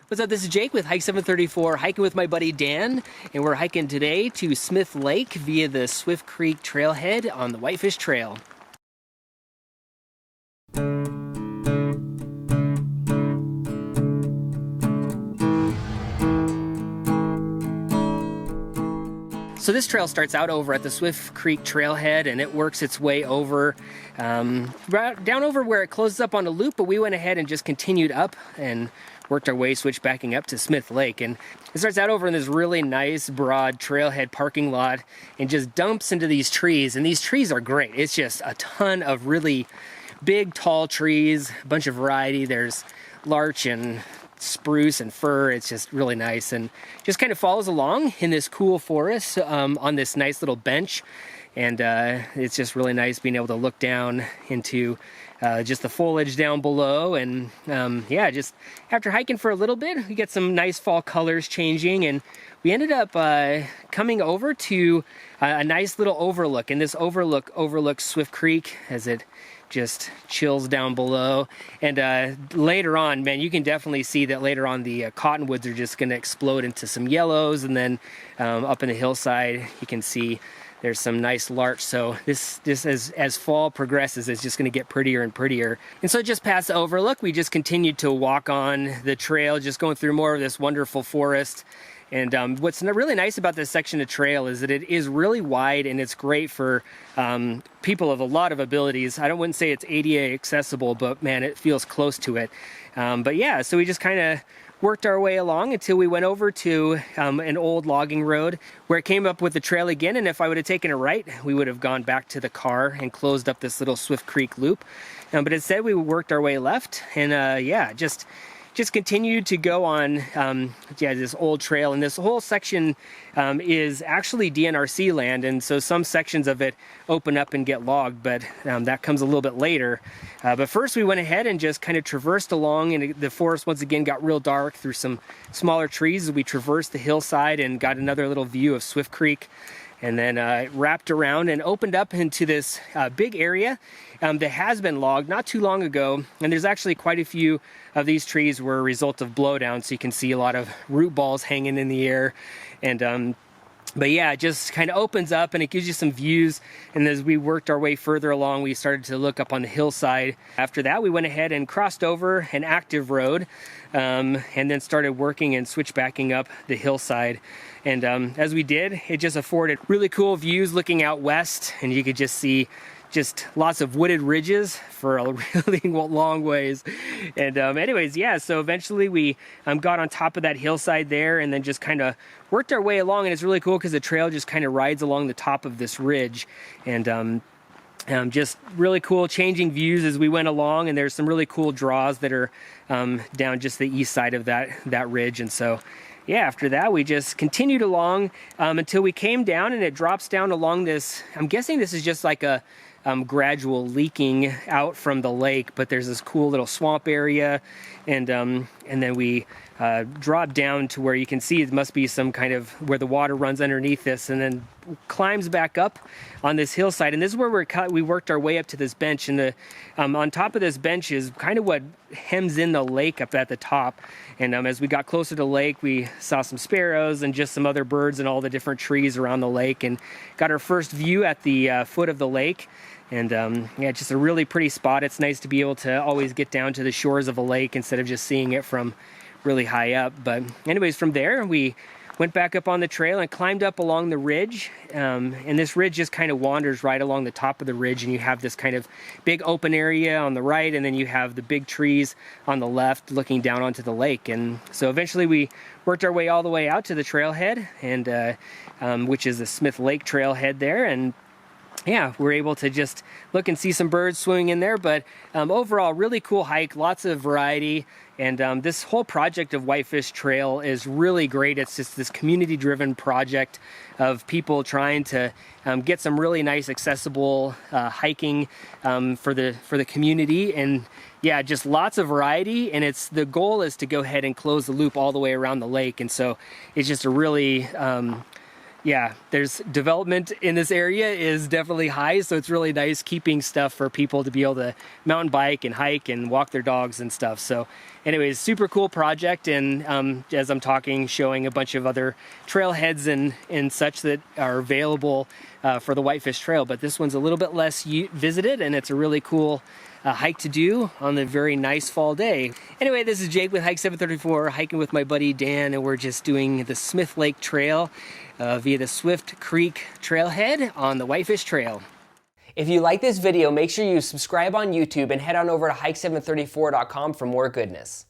What's up, this is Jake with Hike 734, hiking with my buddy Dan, and we're hiking today to Smith Lake via the Swift Creek Trailhead on the Whitefish Trail. So this trail starts out over at the Swift Creek Trailhead, and it works its way over, down over where it closes up on a loop, but we went ahead and just continued up and worked our way, switched backing up to Smith Lake. And it starts out over in this really nice, broad trailhead parking lot and just dumps into these trees. And these trees are great. It's just a ton of really big, tall trees, a bunch of variety. There's larch and spruce and fir. It's just really nice, and just kind of follows along in this cool forest on this nice little bench. And it's just really nice being able to look down into just the foliage down below. And yeah, just after hiking for a little bit, we get some nice fall colors changing, and we ended up coming over to a nice little overlook. And this overlook overlooks Swift Creek as it just chills down below. And later on, man, you can definitely see that later on the cottonwoods are just going to explode into some yellows. And then up in the hillside, you can see there's some nice larch. So this as fall progresses, it's just going to get prettier and prettier. And so just past the overlook, we just continued to walk on the trail, just going through more of this wonderful forest. And what's really nice about this section of trail is that it is really wide, and it's great for people of a lot of abilities. I wouldn't say it's ADA accessible, but man, it feels close to it. But yeah, so we just kind of worked our way along until we went over to an old logging road where it came up with the trail again. And if I would have taken a right, we would have gone back to the car and closed up this little Swift Creek loop. But instead, we worked our way left, and yeah, just continued to go on this old trail. And this whole section is actually DNRC land, and so some sections of it open up and get logged, but that comes a little bit later. But first we went ahead and just kind of traversed along, and the forest once again got real dark through some smaller trees as we traversed the hillside and got another little view of Swift Creek. And then wrapped around and opened up into this big area that has been logged not too long ago. And there's actually quite a few of these trees were a result of blowdown, so you can see a lot of root balls hanging in the air. And but yeah, it just kind of opens up and it gives you some views. And as we worked our way further along, we started to look up on the hillside. After that, we went ahead and crossed over an active road and then started working and switch backing up the hillside. And as we did, it just afforded really cool views looking out west, and you could just see just lots of wooded ridges for a really long ways. And anyways, yeah, so eventually we got on top of that hillside there and then just kind of worked our way along. And it's really cool because the trail just kind of rides along the top of this ridge. And just really cool changing views as we went along. And there's some really cool draws that are down just the east side of that ridge. And so yeah, after that, we just continued along until we came down, and it drops down along this. I'm guessing this is just like a gradual leaking out from the lake, but there's this cool little swamp area, and then we drop down to where you can see it must be some kind of where the water runs underneath this, and then climbs back up on this hillside. And this is where we worked our way up to this bench, and on top of this bench is kind of what hems in the lake up at the top. And as we got closer to the lake, we saw some sparrows and just some other birds and all the different trees around the lake, and got our first view at the foot of the lake. And yeah, just a really pretty spot. It's nice to be able to always get down to the shores of a lake instead of just seeing it from really high up. But anyways, from there we went back up on the trail and climbed up along the ridge. And this ridge just kind of wanders right along the top of the ridge, and you have this kind of big open area on the right, and then you have the big trees on the left looking down onto the lake. And so eventually we worked our way all the way out to the trailhead, and which is the Smith Lake Trailhead there. And yeah, we're able to just look and see some birds swimming in there. But overall, really cool hike, lots of variety. And this whole project of Whitefish Trail is really great. It's just this community-driven project of people trying to get some really nice, accessible hiking for the community. And yeah, just lots of variety. And the goal is to go ahead and close the loop all the way around the lake. And so it's just a really yeah, there's development in this area is definitely high, so it's really nice keeping stuff for people to be able to mountain bike and hike and walk their dogs and stuff. So anyways, super cool project, and as I'm talking, showing a bunch of other trailheads and such that are available for the Whitefish Trail, but this one's a little bit less visited, and it's a really cool hike to do on the very nice fall day. Anyway, this is Jake with Hike 734, hiking with my buddy Dan, and we're just doing the Smith Lake Trail via the Swift Creek Trailhead on the Whitefish Trail. If you like this video, make sure you subscribe on YouTube and head on over to hike734.com for more goodness.